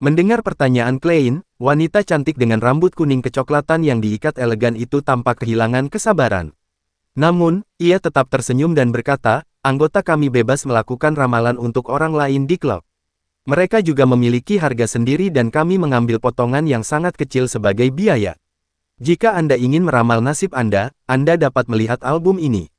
Mendengar pertanyaan Klein, wanita cantik dengan rambut kuning kecoklatan yang diikat elegan itu tampak kehilangan kesabaran. Namun, ia tetap tersenyum dan berkata, anggota kami bebas melakukan ramalan untuk orang lain di klub. Mereka juga memiliki harga sendiri dan kami mengambil potongan yang sangat kecil sebagai biaya. Jika Anda ingin meramal nasib Anda dapat melihat album ini.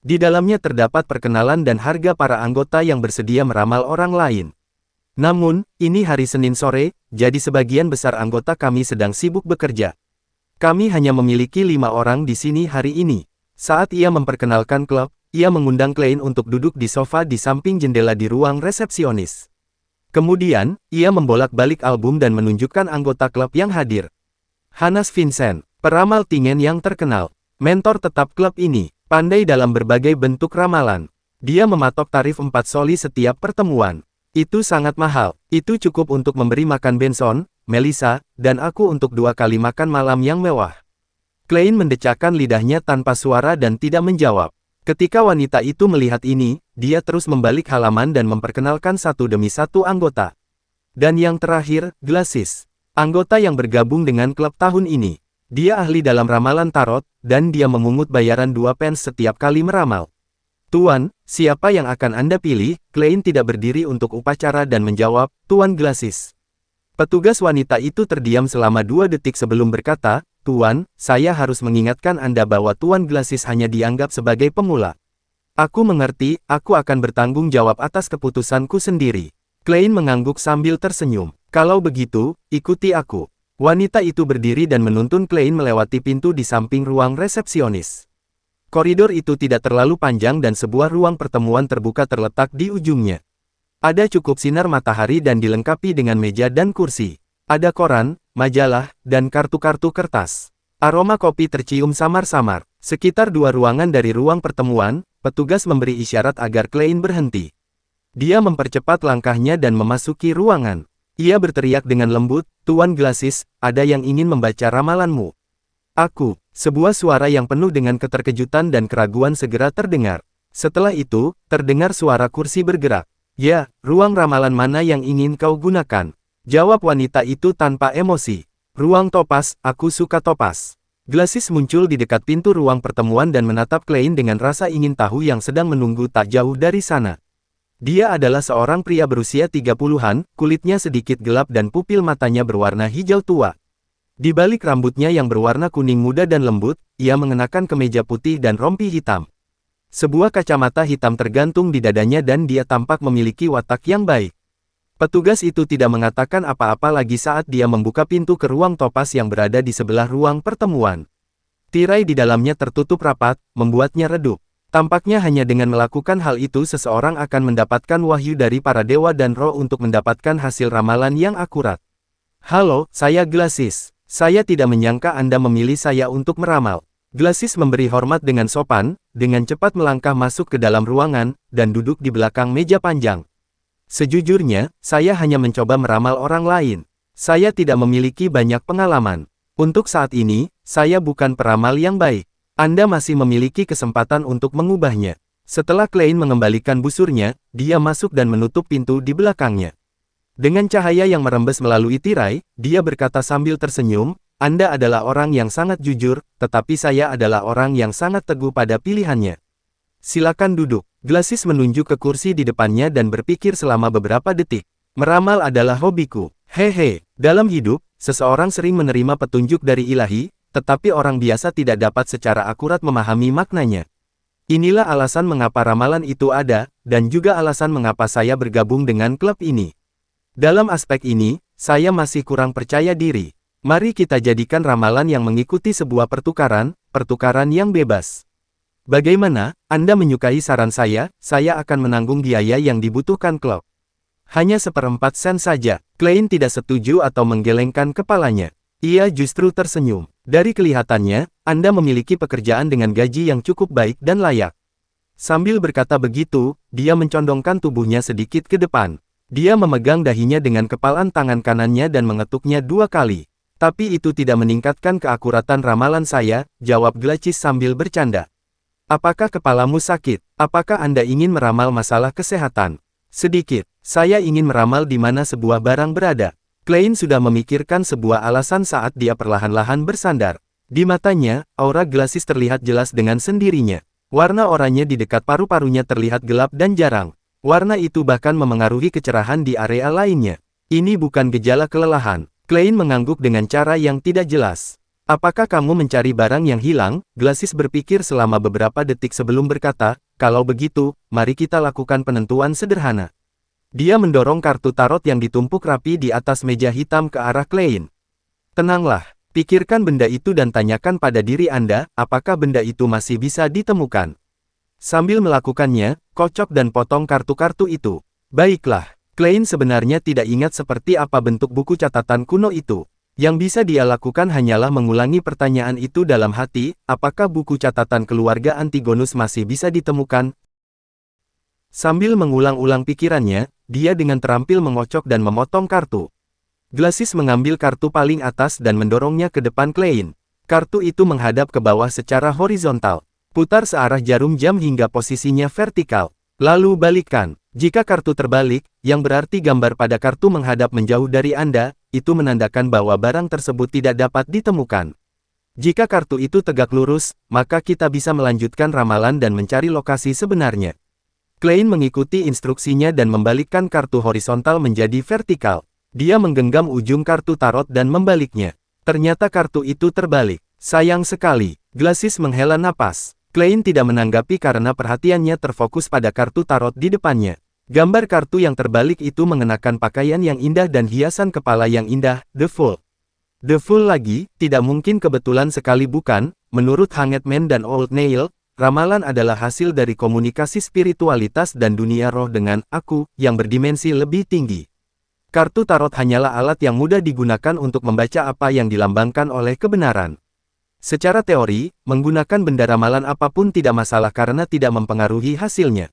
Di dalamnya terdapat perkenalan dan harga para anggota yang bersedia meramal orang lain. Namun, ini hari Senin sore, jadi sebagian besar anggota kami sedang sibuk bekerja. Kami hanya memiliki 5 orang di sini hari ini. Saat ia memperkenalkan klub, ia mengundang Klein untuk duduk di sofa di samping jendela di ruang resepsionis. Kemudian, ia membolak-balik album dan menunjukkan anggota klub yang hadir. Hannes Vincent, peramal tingen yang terkenal, mentor tetap klub ini, pandai dalam berbagai bentuk ramalan. Dia mematok tarif 4 soli setiap pertemuan. Itu sangat mahal. Itu cukup untuk memberi makan Benson, Melissa, dan aku untuk 2 kali makan malam yang mewah. Klein mendecakkan lidahnya tanpa suara dan tidak menjawab. Ketika wanita itu melihat ini, dia terus membalik halaman dan memperkenalkan satu demi satu anggota. Dan yang terakhir, Glasis. Anggota yang bergabung dengan klub tahun ini. Dia ahli dalam ramalan tarot, dan dia memungut bayaran 2 pence setiap kali meramal. Tuan, siapa yang akan Anda pilih? Klein tidak berdiri untuk upacara dan menjawab, Tuan Glasis. Petugas wanita itu terdiam selama 2 detik sebelum berkata, Tuan, saya harus mengingatkan Anda bahwa Tuan Glasis hanya dianggap sebagai pemula. Aku mengerti, aku akan bertanggung jawab atas keputusanku sendiri. Klein mengangguk sambil tersenyum. Kalau begitu, ikuti aku. Wanita itu berdiri dan menuntun Klein melewati pintu di samping ruang resepsionis. Koridor itu tidak terlalu panjang dan sebuah ruang pertemuan terbuka terletak di ujungnya. Ada cukup sinar matahari dan dilengkapi dengan meja dan kursi. Ada koran, majalah, dan kartu-kartu kertas. Aroma kopi tercium samar-samar. Sekitar 2 ruangan dari ruang pertemuan, petugas memberi isyarat agar Klein berhenti. Dia mempercepat langkahnya dan memasuki ruangan. Ia berteriak dengan lembut, Tuan Glasis, ada yang ingin membaca ramalanmu. Aku. Sebuah suara yang penuh dengan keterkejutan dan keraguan segera terdengar. Setelah itu, terdengar suara kursi bergerak. Ya, ruang ramalan mana yang ingin kau gunakan? Jawab wanita itu tanpa emosi. Ruang topas, aku suka topas. Glasis muncul di dekat pintu ruang pertemuan dan menatap Klein dengan rasa ingin tahu yang sedang menunggu tak jauh dari sana. Dia adalah seorang pria berusia 30-an, kulitnya sedikit gelap dan pupil matanya berwarna hijau tua. Di balik rambutnya yang berwarna kuning muda dan lembut, ia mengenakan kemeja putih dan rompi hitam. Sebuah kacamata hitam tergantung di dadanya dan dia tampak memiliki watak yang baik. Petugas itu tidak mengatakan apa-apa lagi saat dia membuka pintu ke ruang topas yang berada di sebelah ruang pertemuan. Tirai di dalamnya tertutup rapat, membuatnya redup. Tampaknya hanya dengan melakukan hal itu seseorang akan mendapatkan wahyu dari para dewa dan roh untuk mendapatkan hasil ramalan yang akurat. Halo, saya Glasis. Saya tidak menyangka Anda memilih saya untuk meramal. Glasis memberi hormat dengan sopan, dengan cepat melangkah masuk ke dalam ruangan, dan duduk di belakang meja panjang. Sejujurnya, saya hanya mencoba meramal orang lain. Saya tidak memiliki banyak pengalaman. Untuk saat ini, saya bukan peramal yang baik. Anda masih memiliki kesempatan untuk mengubahnya. Setelah Klein mengembalikan busurnya, dia masuk dan menutup pintu di belakangnya. Dengan cahaya yang merembes melalui tirai, dia berkata sambil tersenyum, Anda adalah orang yang sangat jujur, tetapi saya adalah orang yang sangat teguh pada pilihannya. Silakan duduk. Glasis menunjuk ke kursi di depannya dan berpikir selama beberapa detik. Meramal adalah hobiku. Hehe, dalam hidup, seseorang sering menerima petunjuk dari ilahi, tetapi orang biasa tidak dapat secara akurat memahami maknanya. Inilah alasan mengapa ramalan itu ada, dan juga alasan mengapa saya bergabung dengan klub ini. Dalam aspek ini, saya masih kurang percaya diri. Mari kita jadikan ramalan yang mengikuti sebuah pertukaran yang bebas. Bagaimana, Anda menyukai saran saya akan menanggung biaya yang dibutuhkan klub. Hanya 1/4 sen saja. Klein tidak setuju atau menggelengkan kepalanya. Ia justru tersenyum. Dari kelihatannya, Anda memiliki pekerjaan dengan gaji yang cukup baik dan layak. Sambil berkata begitu, dia mencondongkan tubuhnya sedikit ke depan. Dia memegang dahinya dengan kepalan tangan kanannya dan mengetuknya 2 kali. Tapi itu tidak meningkatkan keakuratan ramalan saya, jawab Glacis sambil bercanda. Apakah kepalamu sakit? Apakah Anda ingin meramal masalah kesehatan? Sedikit. Saya ingin meramal di mana sebuah barang berada. Klein sudah memikirkan sebuah alasan saat dia perlahan-lahan bersandar. Di matanya, aura Glacis terlihat jelas dengan sendirinya. Warna oranye di dekat paru-parunya terlihat gelap dan jarang. Warna itu bahkan memengaruhi kecerahan di area lainnya. Ini bukan gejala kelelahan. Klein mengangguk dengan cara yang tidak jelas. Apakah kamu mencari barang yang hilang? Glacis berpikir selama beberapa detik sebelum berkata, kalau begitu, mari kita lakukan penentuan sederhana. Dia mendorong kartu tarot yang ditumpuk rapi di atas meja hitam ke arah Klein. Tenanglah, pikirkan benda itu dan tanyakan pada diri Anda, apakah benda itu masih bisa ditemukan. Sambil melakukannya, kocok dan potong kartu-kartu itu. Baiklah, Klein sebenarnya tidak ingat seperti apa bentuk buku catatan kuno itu. Yang bisa dia lakukan hanyalah mengulangi pertanyaan itu dalam hati, apakah buku catatan keluarga Antigonus masih bisa ditemukan? Sambil mengulang-ulang pikirannya, dia dengan terampil mengocok dan memotong kartu. Glacis mengambil kartu paling atas dan mendorongnya ke depan Klein. Kartu itu menghadap ke bawah secara horizontal. Putar searah jarum jam hingga posisinya vertikal. Lalu balikkan. Jika kartu terbalik, yang berarti gambar pada kartu menghadap menjauh dari Anda, itu menandakan bahwa barang tersebut tidak dapat ditemukan. Jika kartu itu tegak lurus, maka kita bisa melanjutkan ramalan dan mencari lokasi sebenarnya. Klein mengikuti instruksinya dan membalikkan kartu horizontal menjadi vertikal. Dia menggenggam ujung kartu tarot dan membaliknya. Ternyata kartu itu terbalik. Sayang sekali. Glacis menghela napas. Klein tidak menanggapi karena perhatiannya terfokus pada kartu tarot di depannya. Gambar kartu yang terbalik itu mengenakan pakaian yang indah dan hiasan kepala yang indah, The Fool. The Fool lagi, tidak mungkin kebetulan sekali bukan, menurut Hangman dan Old Nail. Ramalan adalah hasil dari komunikasi spiritualitas dan dunia roh dengan aku yang berdimensi lebih tinggi. Kartu tarot hanyalah alat yang mudah digunakan untuk membaca apa yang dilambangkan oleh kebenaran. Secara teori, menggunakan benda ramalan apapun tidak masalah karena tidak mempengaruhi hasilnya.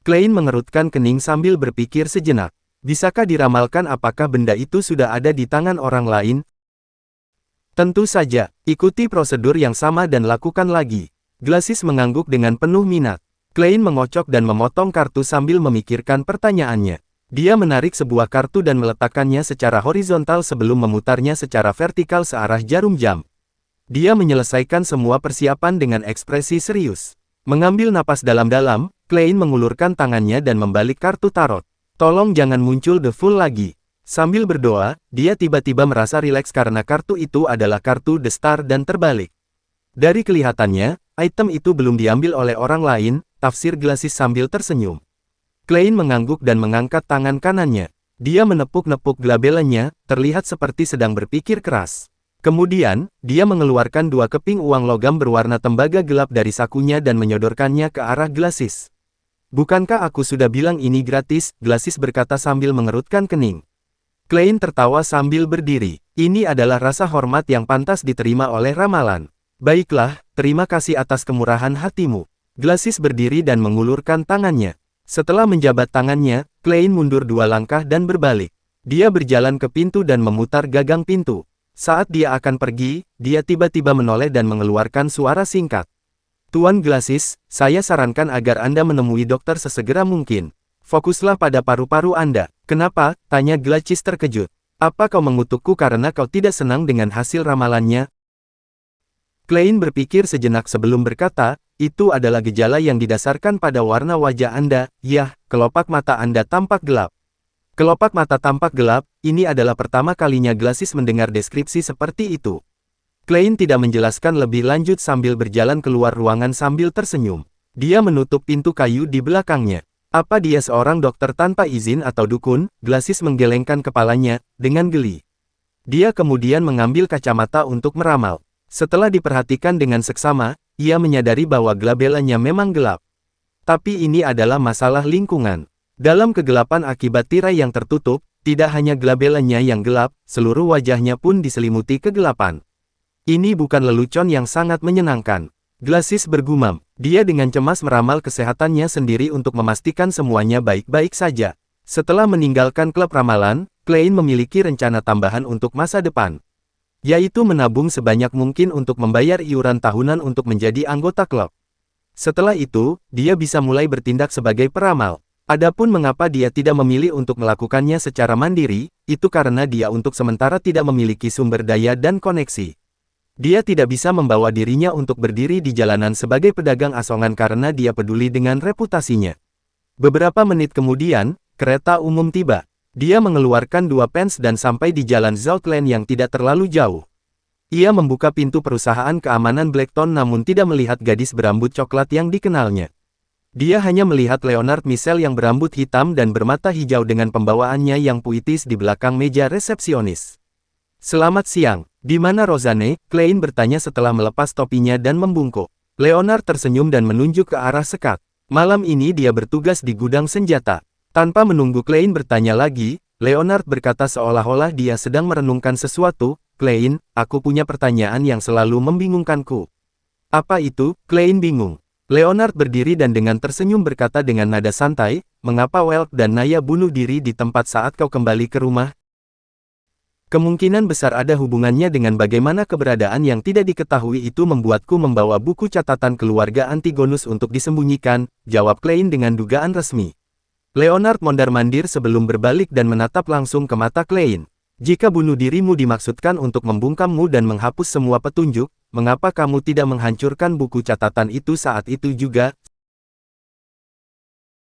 Klein mengerutkan kening sambil berpikir sejenak. Bisakah diramalkan apakah benda itu sudah ada di tangan orang lain? Tentu saja, ikuti prosedur yang sama dan lakukan lagi. Glacis mengangguk dengan penuh minat. Klein mengocok dan memotong kartu sambil memikirkan pertanyaannya. Dia menarik sebuah kartu dan meletakkannya secara horizontal sebelum memutarnya secara vertikal searah jarum jam. Dia menyelesaikan semua persiapan dengan ekspresi serius. Mengambil napas dalam-dalam, Klein mengulurkan tangannya dan membalik kartu tarot. Tolong jangan muncul The Fool lagi. Sambil berdoa, dia tiba-tiba merasa rileks karena kartu itu adalah kartu The Star dan terbalik. Dari kelihatannya, item itu belum diambil oleh orang lain, tafsir Glacis sambil tersenyum. Klein mengangguk dan mengangkat tangan kanannya. Dia menepuk-nepuk glabelanya, terlihat seperti sedang berpikir keras. Kemudian, dia mengeluarkan 2 keping uang logam berwarna tembaga gelap dari sakunya dan menyodorkannya ke arah Glacis. Bukankah aku sudah bilang ini gratis? Glacis berkata sambil mengerutkan kening. Klein tertawa sambil berdiri. Ini adalah rasa hormat yang pantas diterima oleh ramalan. Baiklah, terima kasih atas kemurahan hatimu. Glacis berdiri dan mengulurkan tangannya. Setelah menjabat tangannya, Klein mundur 2 langkah dan berbalik. Dia berjalan ke pintu dan memutar gagang pintu. Saat dia akan pergi, dia tiba-tiba menoleh dan mengeluarkan suara singkat. Tuan Glacis, saya sarankan agar Anda menemui dokter sesegera mungkin. Fokuslah pada paru-paru Anda. Kenapa? Tanya Glacis terkejut. Apa kau mengutukku karena kau tidak senang dengan hasil ramalannya? Klein berpikir sejenak sebelum berkata, itu adalah gejala yang didasarkan pada warna wajah Anda, yah, kelopak mata Anda tampak gelap. Kelopak mata tampak gelap, ini adalah pertama kalinya Glacis mendengar deskripsi seperti itu. Klein tidak menjelaskan lebih lanjut sambil berjalan keluar ruangan sambil tersenyum. Dia menutup pintu kayu di belakangnya. Apa dia seorang dokter tanpa izin atau dukun? Glacis menggelengkan kepalanya, dengan geli. Dia kemudian mengambil kacamata untuk meramal. Setelah diperhatikan dengan seksama, ia menyadari bahwa glabelanya memang gelap. Tapi ini adalah masalah lingkungan. Dalam kegelapan akibat tirai yang tertutup, tidak hanya glabelanya yang gelap, seluruh wajahnya pun diselimuti kegelapan. Ini bukan lelucon yang sangat menyenangkan. Glacis bergumam. Dia dengan cemas meramal kesehatannya sendiri untuk memastikan semuanya baik-baik saja. Setelah meninggalkan klub ramalan, Klein memiliki rencana tambahan untuk masa depan. Yaitu menabung sebanyak mungkin untuk membayar iuran tahunan untuk menjadi anggota klub. Setelah itu, dia bisa mulai bertindak sebagai peramal. Adapun mengapa dia tidak memilih untuk melakukannya secara mandiri, itu karena dia untuk sementara tidak memiliki sumber daya dan koneksi. Dia tidak bisa membawa dirinya untuk berdiri di jalanan sebagai pedagang asongan karena dia peduli dengan reputasinya. Beberapa menit kemudian, kereta umum tiba. Dia mengeluarkan 2 pence dan sampai di jalan Zoutland yang tidak terlalu jauh. Ia membuka pintu perusahaan keamanan Blackton namun tidak melihat gadis berambut coklat yang dikenalnya. Dia hanya melihat Leonard Michel yang berambut hitam dan bermata hijau dengan pembawaannya yang puitis di belakang meja resepsionis. "Selamat siang, di mana Rosanne?" Klein bertanya setelah melepas topinya dan membungkuk. Leonard tersenyum dan menunjuk ke arah sekat. Malam ini dia bertugas di gudang senjata. Tanpa menunggu Klein bertanya lagi, Leonard berkata seolah-olah dia sedang merenungkan sesuatu. "Klein, aku punya pertanyaan yang selalu membingungkanku." "Apa itu?" Klein bingung. Leonard berdiri dan dengan tersenyum berkata dengan nada santai, "Mengapa Welk dan Naya bunuh diri di tempat saat kau kembali ke rumah?" "Kemungkinan besar ada hubungannya dengan bagaimana keberadaan yang tidak diketahui itu membuatku membawa buku catatan keluarga Antigonus untuk disembunyikan," jawab Klein dengan dugaan resmi. Leonard mondar-mandir sebelum berbalik dan menatap langsung ke mata Klein. "Jika bunuh dirimu dimaksudkan untuk membungkammu dan menghapus semua petunjuk, mengapa kamu tidak menghancurkan buku catatan itu saat itu juga?"